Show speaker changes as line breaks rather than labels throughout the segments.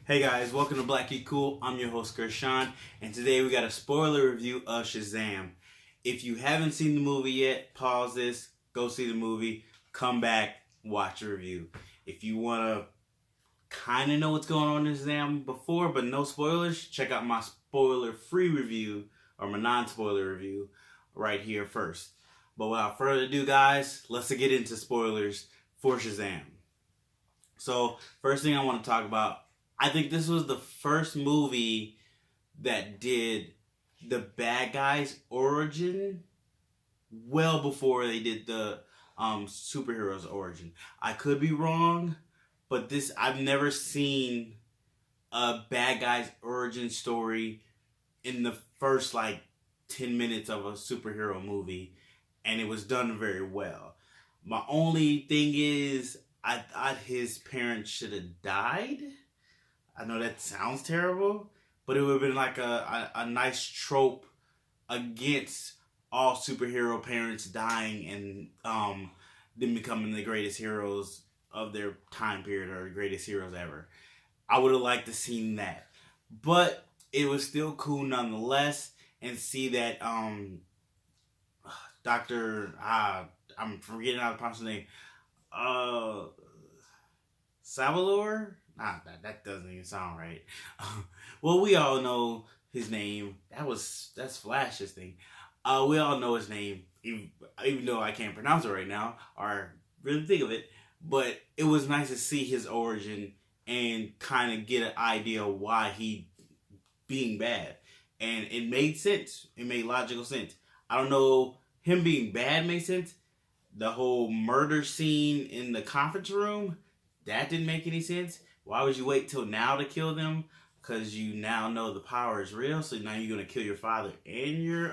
Hey guys, welcome to Black Geek Cool. I'm your host Gershon, and today we got a spoiler review of Shazam. If you haven't seen the movie yet, pause this, go see the movie, come back, watch the review. If you want to kind of know what's going on in Shazam before, but no spoilers, check out my spoiler-free review, or my non-spoiler review, right here first. But without further ado, guys, let's get into spoilers for Shazam. So, first thing I want to talk about, I think this was the first movie that did the bad guy's origin well before they did the superhero's origin. I could be wrong, but I've never seen a bad guy's origin story in the first 10 minutes of a superhero movie, and it was done very well. My only thing is, I thought his parents should have died. I know that sounds terrible, but it would have been like a nice trope against all superhero parents dying and them becoming the greatest heroes of their time period or the greatest heroes ever. I would have liked to seen that, but it was still cool nonetheless. And see that Doctor I'm forgetting how to pronounce the name. Savalor? Nah, that doesn't even sound right. Well, we all know his name. That's Flash's thing. We all know his name, even though I can't pronounce it right now or really think of it. But it was nice to see his origin and kind of get an idea of why he being bad. And it made sense. It made logical sense. I don't know, him being bad made sense. The whole murder scene in the conference room, that didn't make any sense. Why would you wait till now to kill them? Because you now know the power is real, so now you're going to kill your father and your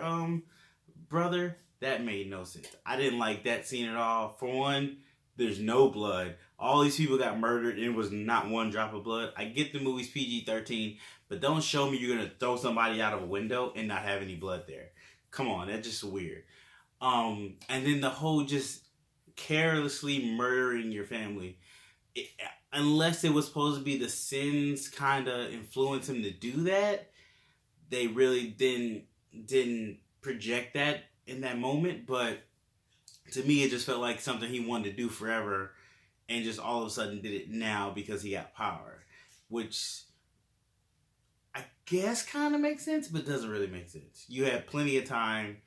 brother? That made no sense. I didn't like that scene at all. For one, there's no blood. All these people got murdered and it was not one drop of blood. I get the movie's PG-13, but don't show me you're going to throw somebody out of a window and not have any blood there. Come on, that's just weird. And then the whole just carelessly murdering your family. Unless it was supposed to be the sins kind of influence him to do that, they really didn't project that in that moment. But to me, it just felt like something he wanted to do forever, and just all of a sudden did it now because he got power, which I guess kind of makes sense, but doesn't really make sense. You had plenty of time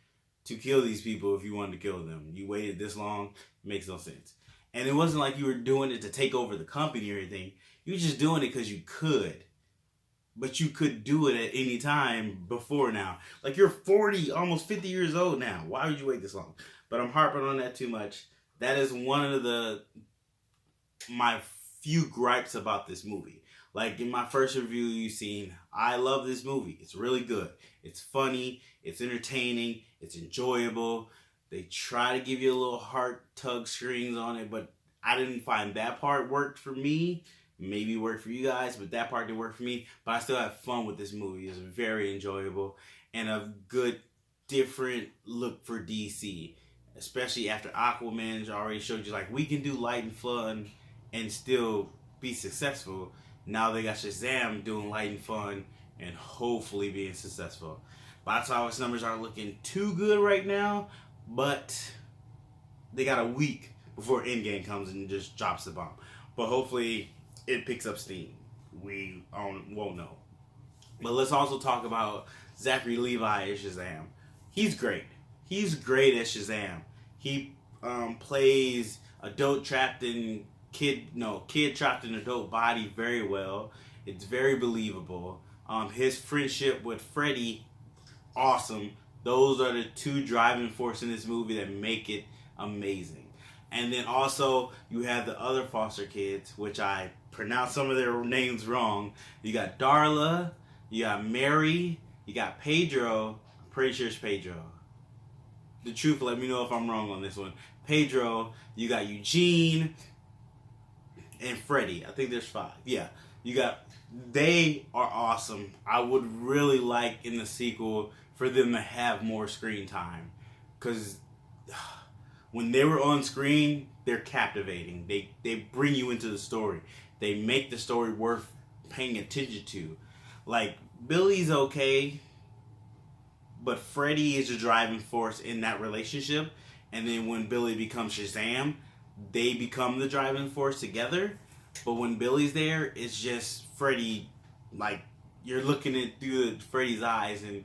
to kill these people if you wanted to kill them. You waited this long, it makes no sense. And it wasn't like you were doing it to take over the company or anything. You were just doing it because you could. But you could do it at any time before now. Like, you're 40, almost 50 years old now. Why would you wait this long? But I'm harping on that too much. That is one of my few gripes about this movie. Like, in my first review you've seen, I love this movie. It's really good. It's funny. It's entertaining. It's enjoyable. They try to give you a little heart tug strings on it, but I didn't find that part worked for me. Maybe worked for you guys, but that part didn't work for me. But I still had fun with this movie. It's very enjoyable and a good, different look for DC. Especially after Aquaman already showed you, like, we can do light and fun and still be successful. Now they got Shazam doing light and fun and hopefully being successful. Box office numbers aren't looking too good right now, but they got a week before Endgame comes and just drops the bomb. But hopefully it picks up steam. We won't know. But let's also talk about Zachary Levi as Shazam. He's great. He's great as Shazam. He plays adult trapped in kid trapped in adult body very well. It's very believable. His friendship with Freddy, awesome. Those are the two driving forces in this movie that make it amazing. And then also, you have the other foster kids, which I pronounced some of their names wrong. You got Darla, you got Mary, you got Pedro. I'm pretty sure it's Pedro. The truth, let me know if I'm wrong on this one. Pedro, you got Eugene, and Freddy. I think there's 5. Yeah, they are awesome. I would really like in the sequel for them to have more screen time, because when they were on screen, they're captivating. They bring you into the story. They make the story worth paying attention to. Like, Billy's okay, but Freddy is the driving force in that relationship. And then when Billy becomes Shazam, they become the driving force together. But when Billy's there, it's just Freddy. Like, you're looking at through Freddy's eyes, and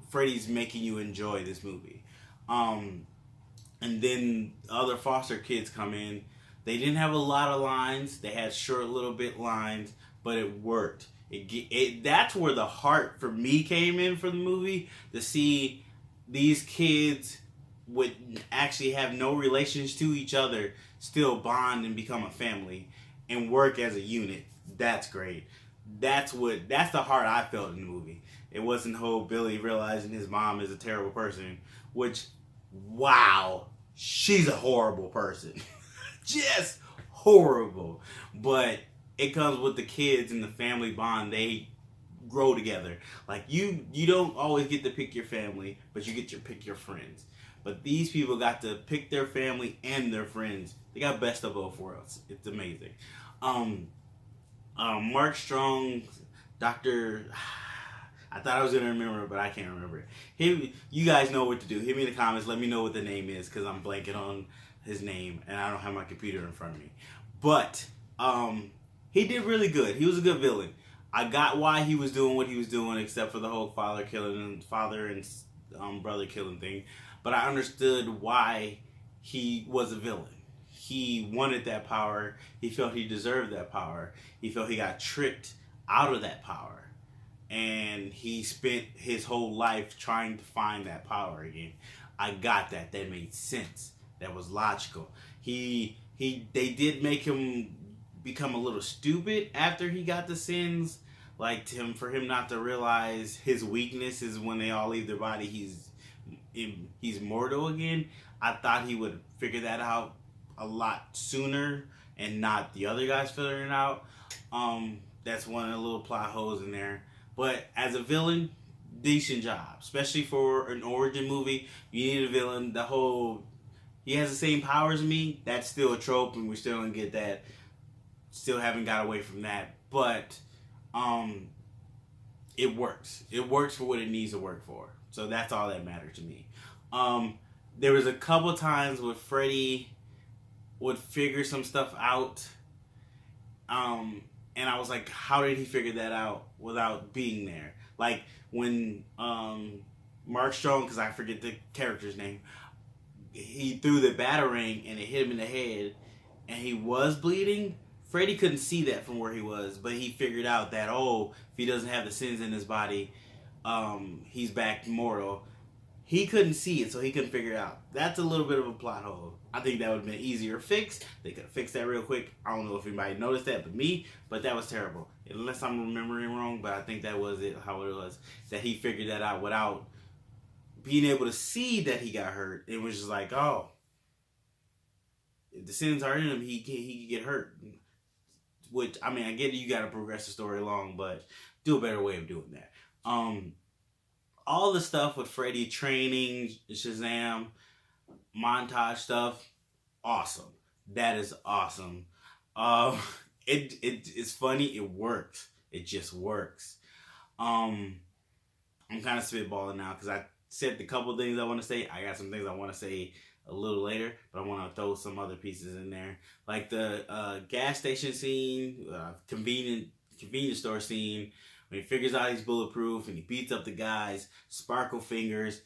Freddy's making you enjoy this movie. And then other foster kids come in. They didn't have a lot of lines. They had short little bit lines, but it worked. That's where the heart for me came in for the movie, to see these kids would actually have no relations to each other still bond and become a family and work as a unit. That's great. That's the heart I felt in the movie. It wasn't whole Billy realizing his mom is a terrible person, which, wow, she's a horrible person. Just horrible. But it comes with the kids and the family bond. They grow together. Like, you don't always get to pick your family, but you get to pick your friends. But these people got to pick their family and their friends. They got best of both worlds. It's amazing. Mark Strong, Dr. I thought I was going to remember it, but I can't remember it. You guys know what to do. Hit me in the comments. Let me know what the name is, because I'm blanking on his name, and I don't have my computer in front of me. But he did really good. He was a good villain. I got why he was doing what he was doing, except for the whole father and brother killing thing. But I understood why he was a villain. He wanted that power. He felt he deserved that power. He felt he got tricked out of that power. And he spent his whole life trying to find that power again. I got that. That made sense. That was logical. They did make him become a little stupid after he got the sins. Like, for him not to realize his weakness is when they all leave their body, he's mortal again. I thought he would figure that out a lot sooner, and not the other guys figuring it out. That's one of the little plot holes in there. But as a villain, decent job. Especially for an origin movie, you need a villain. He has the same powers as me. That's still a trope, and we still don't get that. Still haven't got away from that. But it works. It works for what it needs to work for. So that's all that matters to me. There was a couple times where Freddy would figure some stuff out. And I was like, how did he figure that out without being there? Like, when Mark Strong, because I forget the character's name, he threw the batarang and it hit him in the head, and he was bleeding. Freddy couldn't see that from where he was, but he figured out that, if he doesn't have the sins in his body, he's back mortal. He couldn't see it, so he couldn't figure it out. That's a little bit of a plot hole. I think that would have been easier fix. They could have fixed that real quick. I don't know if anybody noticed that but me, but that was terrible. Unless I'm remembering wrong, but I think that was it, how it was. That he figured that out without being able to see that he got hurt. It was just like, if the sins are in him, he can get hurt. Which, I mean, I get it, you got to progress the story along, but do a better way of doing that. All the stuff with Freddy training, Shazam, montage stuff, awesome. That is awesome. It's funny. It works. It just works. I'm kind of spitballing now because I said the couple things I want to say. I got some things I want to say a little later, but I want to throw some other pieces in there, like the gas station scene, convenience store scene. When he figures out he's bulletproof and he beats up the guys, sparkle fingers,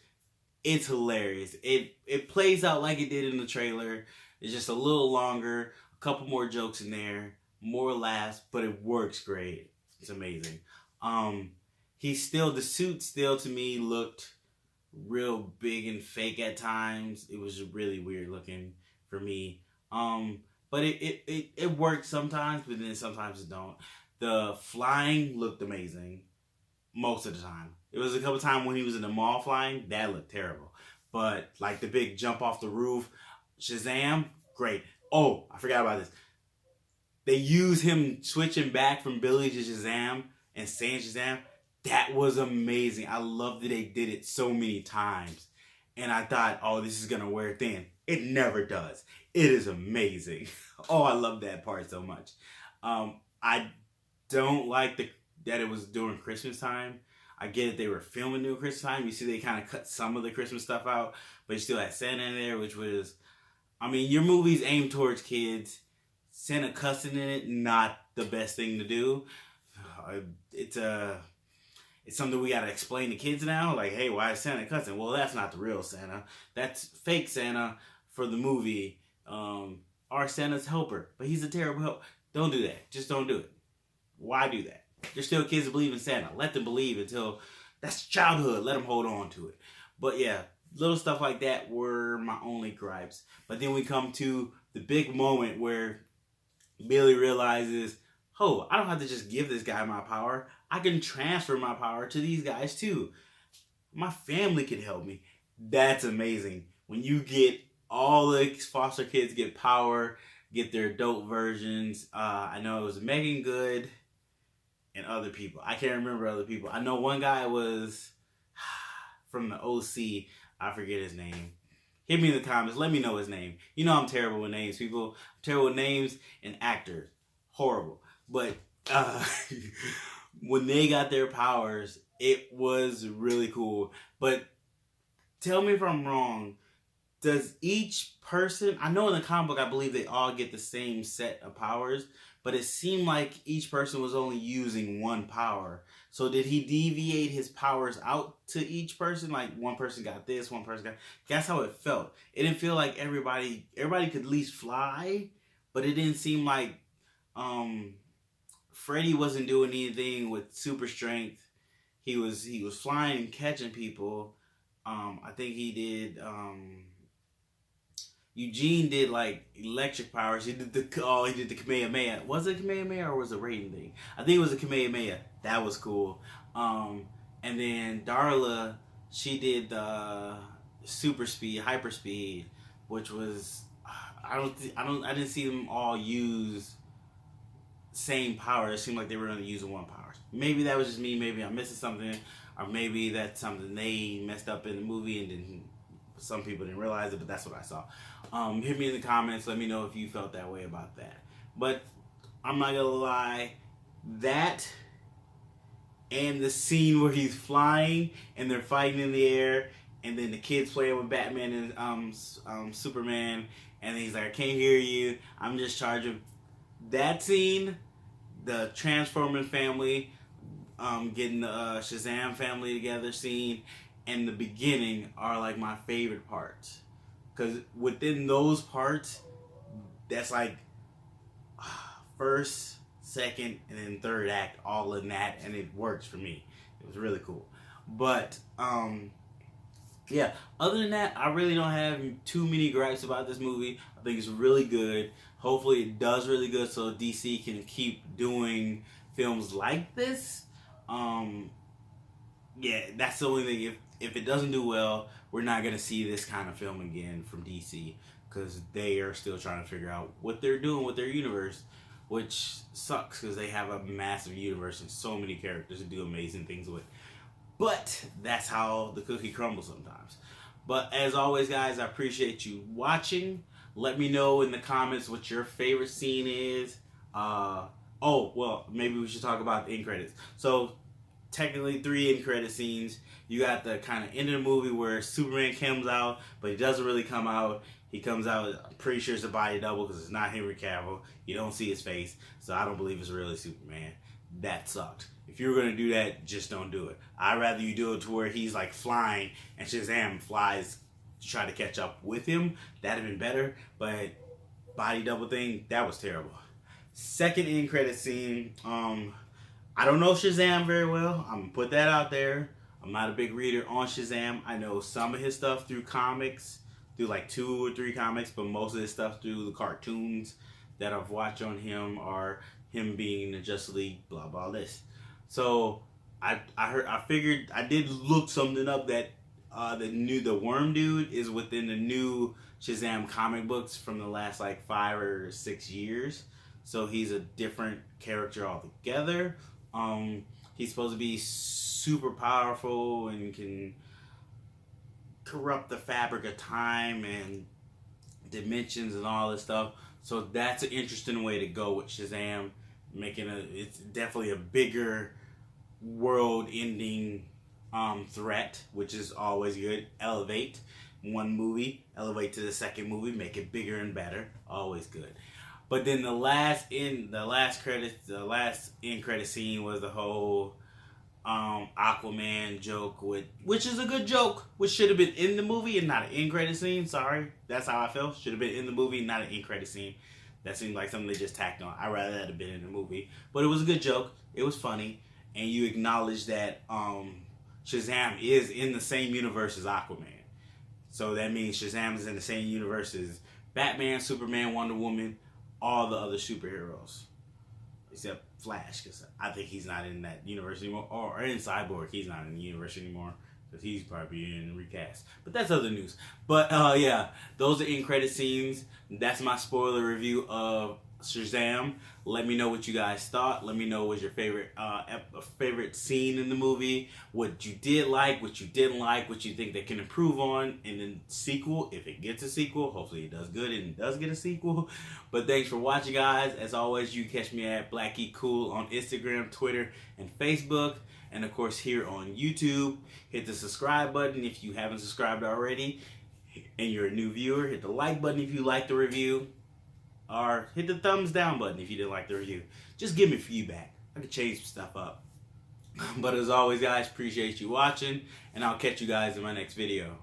it's hilarious. It plays out like it did in the trailer. It's just a little longer, a couple more jokes in there, more laughs, but it works great. It's amazing. The suit still to me looked real big and fake at times. It was really weird looking for me. But it worked sometimes, but then sometimes it don't. The flying looked amazing most of the time. It was a couple times when he was in the mall flying, that looked terrible. But like the big jump off the roof, Shazam, great. Oh, I forgot about this. They use him switching back from Billy to Shazam and saying Shazam. That was amazing. I love that they did it so many times. And I thought, this is going to wear thin. It never does. It is amazing. I love that part so much. I don't like that it was during Christmas time. I get it, they were filming during Christmas time. You see, they kind of cut some of the Christmas stuff out, but you still had Santa in there, which was, I mean, your movie's aimed towards kids. Santa cussing in it, not the best thing to do. It's something we gotta explain to kids now. Like, hey, why is Santa cussing? Well, that's not the real Santa. That's fake Santa for the movie. Our Santa's helper, but he's a terrible helper. Don't do that. Just don't do it. Why do that? There's still kids that believe in Santa. Let them believe until that's childhood. Let them hold on to it. But yeah, little stuff like that were my only gripes. But then we come to the big moment where Billy realizes, oh, I don't have to just give this guy my power. I can transfer my power to these guys too. My family can help me. That's amazing. When you get all the foster kids get power, get their adult versions. I know it was Megan Good and other people. I can't remember other people. I know one guy was from the OC. I forget his name. Hit me in the comments. Let me know his name. You know I'm terrible with names, people. I'm terrible with names and actors. Horrible. But when they got their powers, it was really cool. But tell me if I'm wrong. Does each person, I know in the comic book, I believe they all get the same set of powers, but it seemed like each person was only using one power. So did he deviate his powers out to each person? Like one person got this, one person got, that's how it felt. It didn't feel like everybody could at least fly, but it didn't seem like Freddy wasn't doing anything with super strength. He was flying and catching people. I think he did, Eugene did like electric powers. He did the Kamehameha. Was it Kamehameha or was it a rating thing? I think it was a Kamehameha. That was cool. And then Darla, she did the super speed, hyper speed, which was I didn't see them all use same power. It seemed like they were only using one power. Maybe that was just me. Maybe I'm missing something, or maybe that's something they messed up in the movie and then some people didn't realize it. But that's what I saw. Hit me in the comments. Let me know if you felt that way about that. But I'm not gonna lie, that and the scene where he's flying and they're fighting in the air, and then the kids playing with Batman and Superman, and he's like, I can't hear you. I'm just charging. That scene, the Transformers family, getting the Shazam family together scene, and the beginning are like my favorite parts. Because within those parts, that's like first, second, and then third act all in that, and it works for me. It was really cool. But yeah, other than that, I really don't have too many gripes about this movie. I think it's really good. Hopefully it does really good so DC can keep doing films like this. Yeah, that's the only thing. If it doesn't do well, we're not going to see this kind of film again from DC, because they are still trying to figure out what they're doing with their universe, which sucks because they have a massive universe and so many characters to do amazing things with. But that's how the cookie crumbles sometimes. But as always, guys, I appreciate you watching. Let me know in the comments what your favorite scene is. Oh, well, maybe we should talk about the end credits. So, technically 3 end credit scenes. You got the kind of end of the movie where Superman comes out, but he doesn't really come out. He comes out, I'm pretty sure it's a body double because it's not Henry Cavill. You don't see his face, so I don't believe it's really Superman. That sucked. If you were going to do that, just don't do it. I'd rather you do it to where he's like flying and Shazam flies to try to catch up with him. That'd have been better, but body double thing, that was terrible. Second end credit scene, I don't know Shazam very well. I'm going to put that out there. I'm not a big reader on Shazam. I know some of his stuff through comics, through like 2 or 3 comics, but most of his stuff through the cartoons that I've watched on him are him being in the Justice League, blah, blah, this. So I figured, I did look something up that the Worm Dude is within the new Shazam comic books from the last like 5 or 6 years. So he's a different character altogether. He's supposed to be super powerful and can corrupt the fabric of time and dimensions and all this stuff. So that's an interesting way to go with Shazam. it's definitely a bigger world-ending threat, which is always good. Elevate one movie, elevate to the second movie, make it bigger and better. Always good. But then the last end credit scene was the whole Aquaman joke, which is a good joke, which should have been in the movie and not an end credit scene. Sorry, that's how I felt. Should have been in the movie, not an end credit scene. That seemed like something they just tacked on. I'd rather that have been in the movie. But it was a good joke. It was funny. And you acknowledge that Shazam is in the same universe as Aquaman. So that means Shazam is in the same universe as Batman, Superman, Wonder Woman, all the other superheroes. Except Flash, because I think he's not in that universe anymore. Or in Cyborg, he's not in the universe anymore. Because he's probably in recast. But that's other news. But yeah, those are end credit scenes. That's my spoiler review of Shazam. Let me know what you guys thought. Let me know what was your favorite scene in the movie. What you did like, what you didn't like, what you think they can improve on in the sequel. If it gets a sequel, hopefully it does good and it does get a sequel. But thanks for watching, guys. As always, you can catch me at Black Geek Cool on Instagram, Twitter, and Facebook. And of course here on YouTube. Hit the subscribe button if you haven't subscribed already. And you're a new viewer, hit the like button if you like the review. Or hit the thumbs down button if you didn't like the review. Just give me feedback. I can change some stuff up. But as always, guys, appreciate you watching. And I'll catch you guys in my next video.